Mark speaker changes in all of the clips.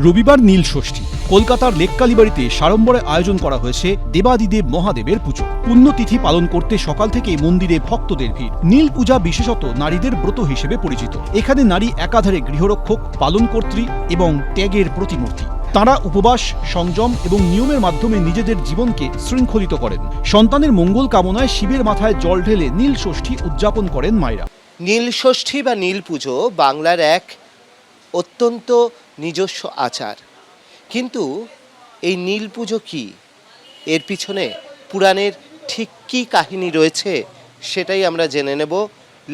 Speaker 1: রবিবার নীল ষষ্ঠী। কলকাতার লেক কালীবাড়িতে সাড়ম্বরে আয়োজন করা হয়েছে দেবাদিদেব মহাদেবের পুজো। পুণ্যতিথি পালন করতে সকাল থেকেই মন্দিরে ভক্তদের ভিড়। নীল পূজা বিশেষত নারীদের ব্রত হিসেবে পরিচিত। এখানে নারী একাধারে গৃহরক্ষক, পালনকর্ত্রী এবং ত্যাগের প্রতিমূর্তি। তাঁরা উপবাস, সংযম এবং নিয়মের মাধ্যমে নিজেদের জীবনকে শৃঙ্খলিত করেন। সন্তানের মঙ্গল কামনায় শিবের মাথায় জল ঢেলে নীল ষষ্ঠী উদযাপন করেন মায়েরা।
Speaker 2: নীল ষষ্ঠী বা নীল পুজো বাংলার এক অত্যন্ত নিজস্ব আচার। কিন্তু এই নীল পুজো কি, এর পিছনে পুরাণের ঠিক কী কাহিনী রয়েছে সেটাই আমরা জেনে নেব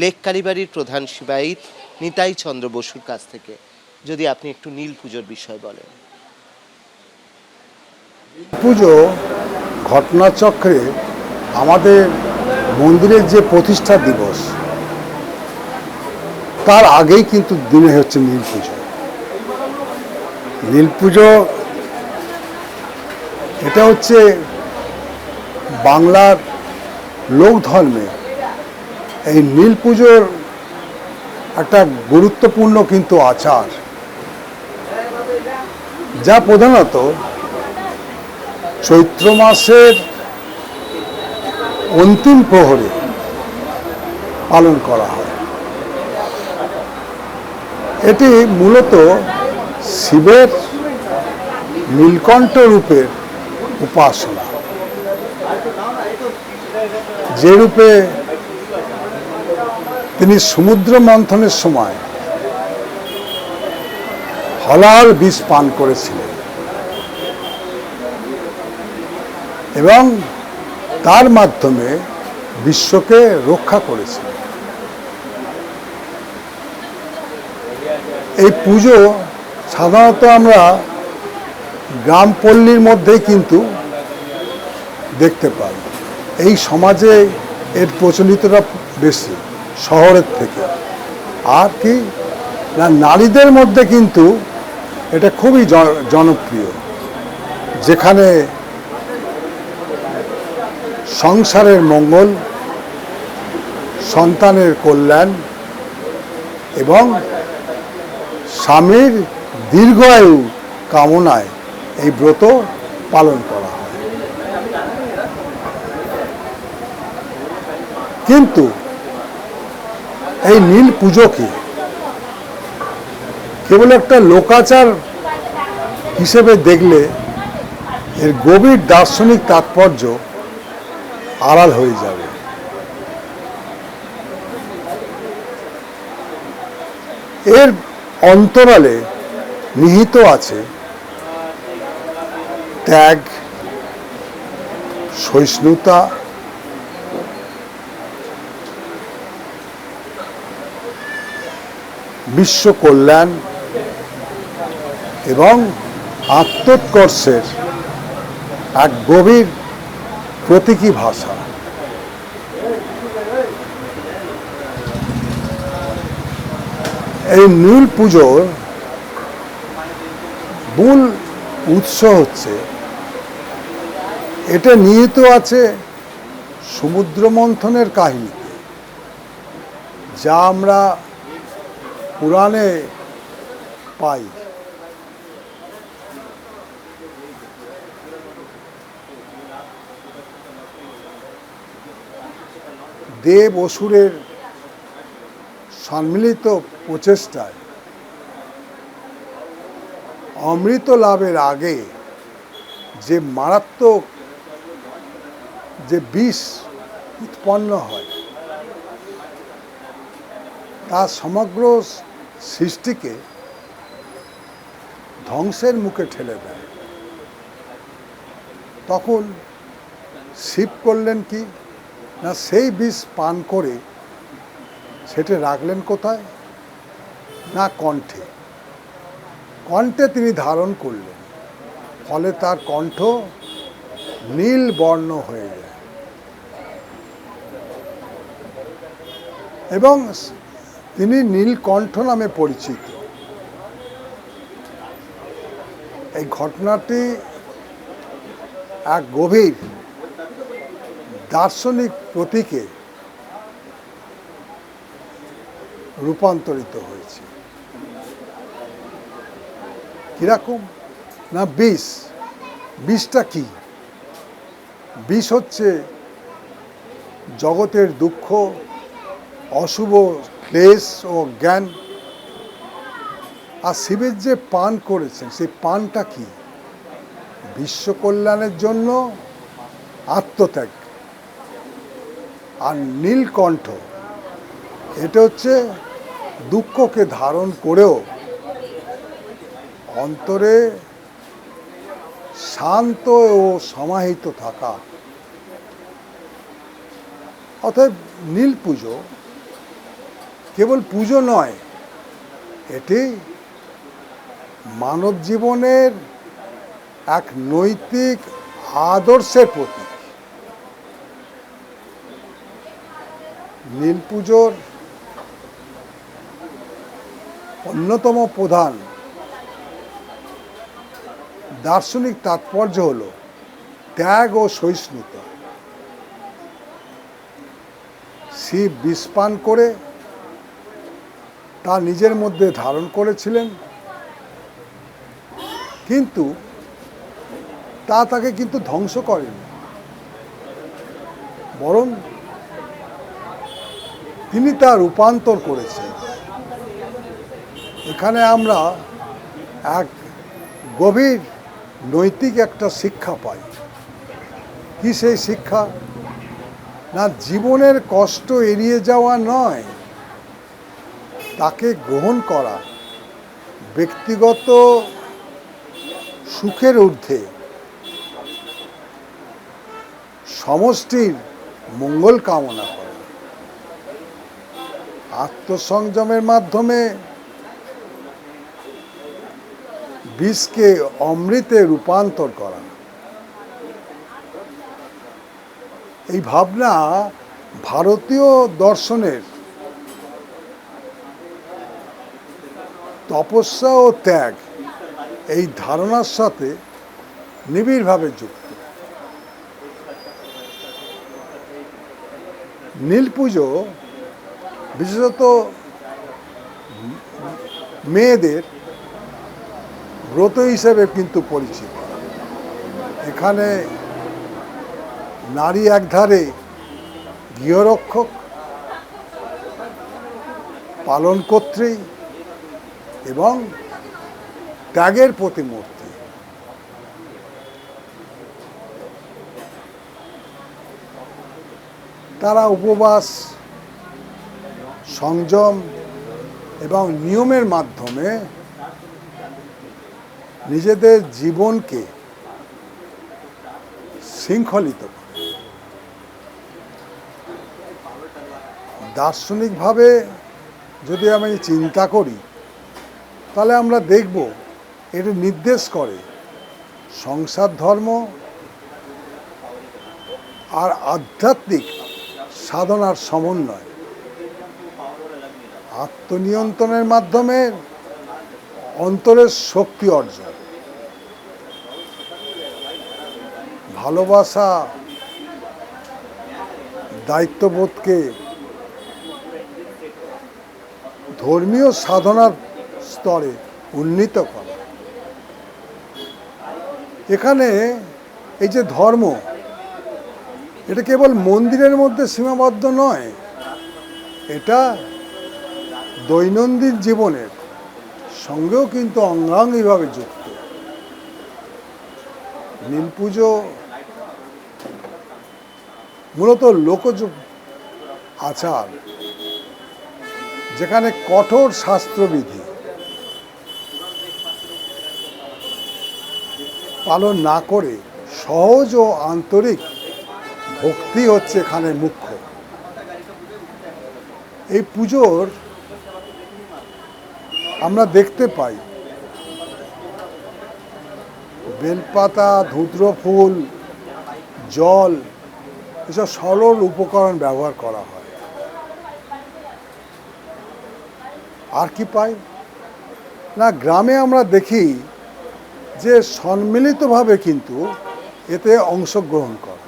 Speaker 2: লেক কালীবাড়ির প্রধান সেবায়িত নিতাই চন্দ্র বসুর কাছ থেকে। যদি আপনি একটু নীল পুজোর বিষয় বলেন।
Speaker 3: পুজো ঘটনাচক্রে আমাদের মন্দিরের যে প্রতিষ্ঠা দিবস তার আগেই কিন্তু দিনে হচ্ছে নীল পুজো। নীল পুজো এটা হচ্ছে বাংলার লোক ধর্মে এই নীল পুজোর একটা গুরুত্বপূর্ণ কিন্তু আচার, যা প্রধানত চৈত্র মাসের অন্তিম প্রহরে পালন করা হয়। এটি মূলত শিবের নীলকণ্ঠ রূপের উপাসনা, যে রূপে তিনি সমুদ্র মন্থনের সময় হলাল বিষ পান করেছিলেন এবং তার মাধ্যমে বিশ্বকে রক্ষা করেছিলেন। এই পুজো সাধারণত আমরা গ্রাম পল্লীর মধ্যেই কিন্তু দেখতে পাই। এই সমাজে এর প্রচলিতটা বেশি শহরের থেকে। আর কি না, নারীদের মধ্যে কিন্তু এটা খুবই জনপ্রিয়, যেখানে সংসারের মঙ্গল, সন্তানের কল্যাণ এবং স্বামীর দীর্ঘায়ু কামনায় এই ব্রত পালন করা হয়। কিন্তু এই নীল পুজোকে কেবল একটা লোকাচার হিসেবে দেখলে এর গভীর দার্শনিক তাৎপর্য আড়াল হয়ে যাবে। এর অন্তরালে নিহিত আছে ত্যাগ, সহিষ্ণুতা, বিশ্ব কল্যাণ এবং আত্মোৎকর্ষের এক গভীর প্রতীকী ভাষা। এই নীল পুজোর মূল উৎস হচ্ছে, এটা নিহিত আছে সমুদ্র মন্থনের কাহিনীতে, যা আমরা পুরাণে পাই। দেব অসুরের সম্মিলিত প্রচেষ্টায় অমৃত লাভের আগে যে মারাত্মক যে বিষ উৎপন্ন হয় তা সমগ্র সৃষ্টিকে ধ্বংসের মুখে ঠেলে দেয়। তখন শিব করলেন কি না, সেই বিষ পান করে সেটা রাখলেন কোথায় না, কণ্ঠে। কণ্ঠে তিনি ধারণ করলেন, ফলে তার কণ্ঠ নীল বর্ণ হয়ে যায় এবং তিনি নীলকণ্ঠ নামে পরিচিত। এই ঘটনাটি এক গভীর দার্শনিক প্রতীকে রূপান্তরিত হয়েছে। কীরকম না বিষ। বিষটা কি? বিষ হচ্ছে জগতের দুঃখ, অশুভ ক্লেশ ও জ্ঞান। আর শিবের যে পান করেছেন সেই পানটা কি? বিশ্ব কল্যাণের জন্য আত্মত্যাগ। আর নীলকণ্ঠ এটা হচ্ছে দুঃখকে ধারণ করেও অন্তরে শান্ত ও সমাহিত থাকা। অর্থাৎ নীল পুজো কেবল পুজো নয়, এটি মানব জীবনের এক নৈতিক আদর্শের প্রতীক। নীল পুজোর অন্যতম প্রধান দার্শনিক তাৎপর্য হল ত্যাগ ও সহিষ্ণুতা। শিব বিষ পান করে তা নিজের মধ্যে ধারণ করেছিলেন, কিন্তু তা তাকে কিন্তু ধ্বংস করেনি, বরং তিনি তা রূপান্তর করেছেন। এখানে আমরা এক গভীর নৈতিক একটা শিক্ষা পাই। কি সেই শিক্ষা? না জীবনের কষ্ট এড়িয়ে যাওয়া নয়, তাকে গ্রহণ করা, ব্যক্তিগত সুখের ঊর্ধ্বে সমষ্টির মঙ্গল কামনা করা, আত্মসংযমের মাধ্যমে বিষকে অমৃতে রূপান্তর করা। এই ভাবনা ভারতীয় দর্শনের তপস্যা ও ত্যাগ এই ধারণার সাথে নিবিড়ভাবে যুক্ত। নীল পুজো বিশেষত মেয়েদের ব্রত হিসেবে কিন্তু পরিচিত। এখানে নারী একধারে গৃহরক্ষক, পালনকর্ত্রী এবং ত্যাগের প্রতিমূর্তি। তারা উপবাস, সংযম এবং নিয়মের মাধ্যমে নিজেদের জীবনকে শৃঙ্খলিত করে। দার্শনিকভাবে যদি আমি চিন্তা করি, তাহলে আমরা দেখব এটি নির্দেশ করে সংসার ধর্ম আর আধ্যাত্মিক সাধনার সমন্বয়। আত্মনিয়ন্ত্রণের মাধ্যমে অন্তরের শক্তি অর্জন, ভালোবাসা, দায়িত্ববোধকে ধর্মীয় সাধনার স্তরে উন্নীত করা। এখানে এই যে ধর্ম, এটা কেবল মন্দিরের মধ্যে সীমাবদ্ধ নয়, এটা দৈনন্দিন জীবনের সঙ্গেও কিন্তু অঙ্গাঙ্গিভাবে যুক্ত। নীল পুজো মূলত লোকজ আচার, যেখানে কঠোর শাস্ত্রবিধি পালন না করে সহজ ও আন্তরিক ভক্তি হচ্ছে এখানে মুখ্য। এই পুজোর আমরা দেখতে পাই বেলপাতা, ধুত্র ফুল, জল, এসব সরল উপকরণ ব্যবহার করা হয়। আর কি পাই না, গ্রামে আমরা দেখি যে সম্মিলিতভাবে কিন্তু এতে অংশগ্রহণ করে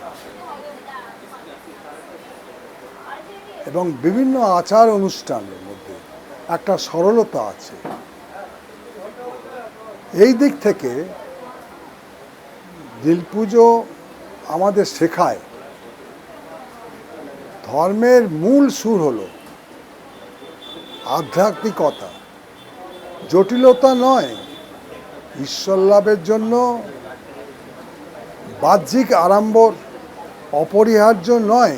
Speaker 3: এবং বিভিন্ন আচার অনুষ্ঠানের মধ্যে একটা সরলতা আছে। এই দিক থেকে নীল পুজো আমাদের শেখায় ধর্মের মূল সুর হলো আধ্যাত্মিকতা, জটিলতা নয়। ঈশ্বর লাভের জন্য বাহ্যিক আড়ম্বর অপরিহার্য নয়।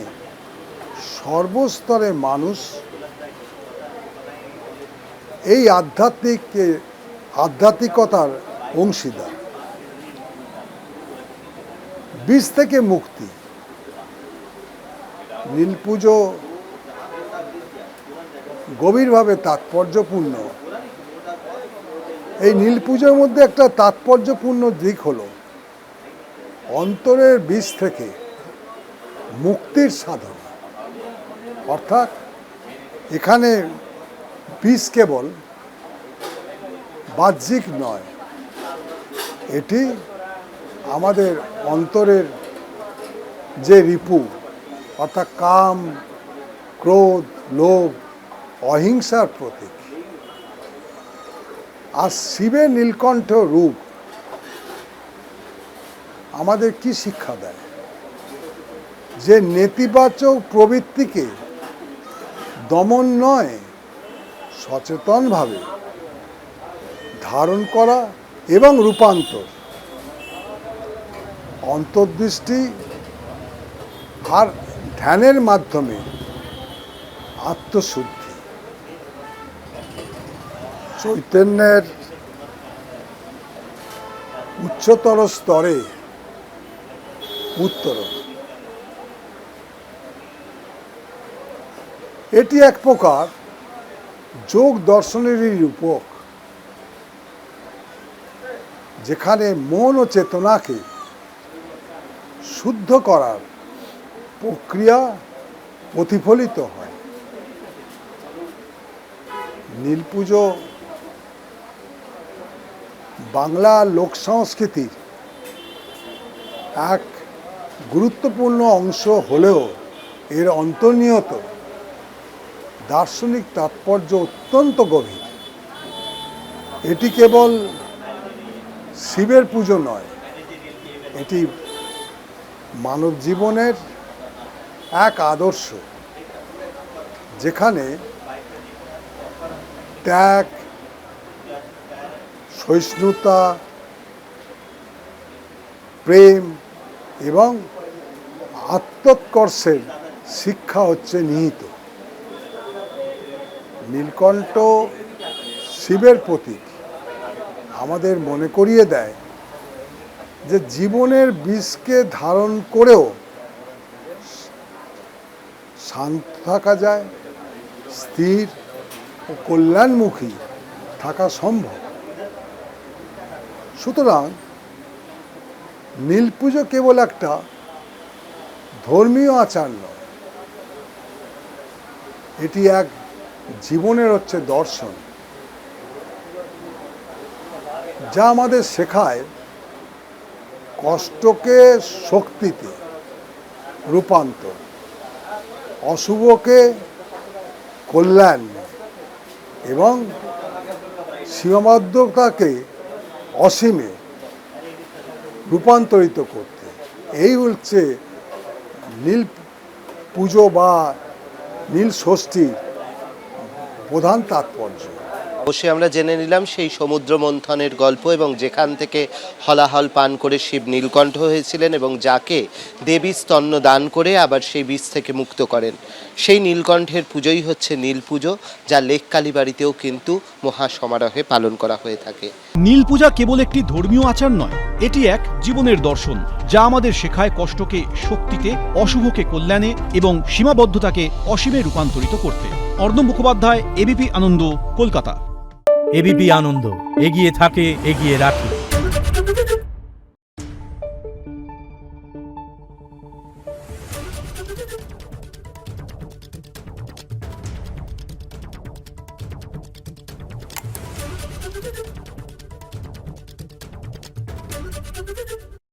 Speaker 3: সর্বস্তরের মানুষ এই আধ্যাত্মিকতার অংশীদার। বিষ থেকে মুক্তি, নীল পুজো গভীরভাবে তাৎপর্যপূর্ণ। এই নীল পুজোর মধ্যে একটা তাৎপর্যপূর্ণ দিক হলো অন্তরের বিষ থেকে মুক্তির সাধনা। অর্থাৎ এখানে বিষ কেবল বাহ্যিক নয়, এটি আমাদের অন্তরের যে রিপু, অর্থাৎ কাম, ক্রোধ, লোভ, অহিংসার প্রতীক। আর শিবের নীলকণ্ঠ রূপ আমাদের কি শিক্ষা দেয়? যে নেতিবাচক প্রবৃত্তিকে দমন নয়, সচেতনভাবে ধারণ করা এবং রূপান্তর, অন্তর্দৃষ্টি আর ধ্যানের মাধ্যমে আত্মশুদ্ধি। চৈতন্যের উচ্চতর স্তরে উত্তরণ। এটি এক প্রকার যোগ দর্শনেরই রূপক, যেখানে মন ও চেতনাকে শুদ্ধ করার প্রক্রিয়া প্রতিফলিত হয়। নীল পুজো বাংলা লোক সংস্কৃতির এক গুরুত্বপূর্ণ অংশ হলেও এর অন্তর্নিহিত দার্শনিক তাৎপর্য অত্যন্ত গভীর। এটি কেবল শিবের পুজো নয়, এটি মানব জীবনের এক আদর্শ, যেখানে ত্যাগ, সহিষ্ণুতা, প্রেম এবং আত্মোৎকর্ষের শিক্ষা হচ্ছে নিহিত। নীলকণ্ঠ শিবের প্রতীক আমাদের মনে করিয়ে দেয় যে জীবনের বিষকে ধারণ করেও শান্ত থাকা যায়, স্থির ও কল্যাণমুখী থাকা সম্ভব। সুতরাং নীল পুজো কেবল একটা ধর্মীয় আচার নয়, এটি এক জীবনের হচ্ছে দর্শন, যা আমাদের শেখায় কষ্টকে শক্তিতে রূপান্তর, অশুভকে কল্যাণ এবং সীমাবদ্ধতাকে অসীমে রূপান্তরিত করতে। এই হচ্ছে নীল পুজো বা নীল ষষ্ঠীর প্রধান তাৎপর্য।
Speaker 2: অবশ্যই আমরা জেনে নিলাম সেই সমুদ্র মন্থনের গল্প এবং যেখান থেকে হলাহল পান করে শিব নীলকণ্ঠ হয়েছিলেন এবং যাকে দেবী স্তন্য দান করে আবার সেই বীজ থেকে মুক্ত করেন। সেই নীলকণ্ঠের পুজোই হচ্ছে নীল পুজো, যা লেক কালীবাড়িতেও কিন্তু মহা সমারোহে পালন করা হয়ে থাকে।
Speaker 1: নীল পূজা কেবল একটি ধর্মীয় আচার নয়, এটি এক জীবনের দর্শন, যা আমাদের শেখায় কষ্টকে শক্তিতে, অশুভকে কল্যাণে এবং সীমাবদ্ধতাকে অসীমে রূপান্তরিত করতে। অর্ণব মুখোপাধ্যায়, এবিপি আনন্দ, কলকাতা।
Speaker 4: এবিপি আনন্দ, এগিয়ে থাকে, এগিয়ে রাখে।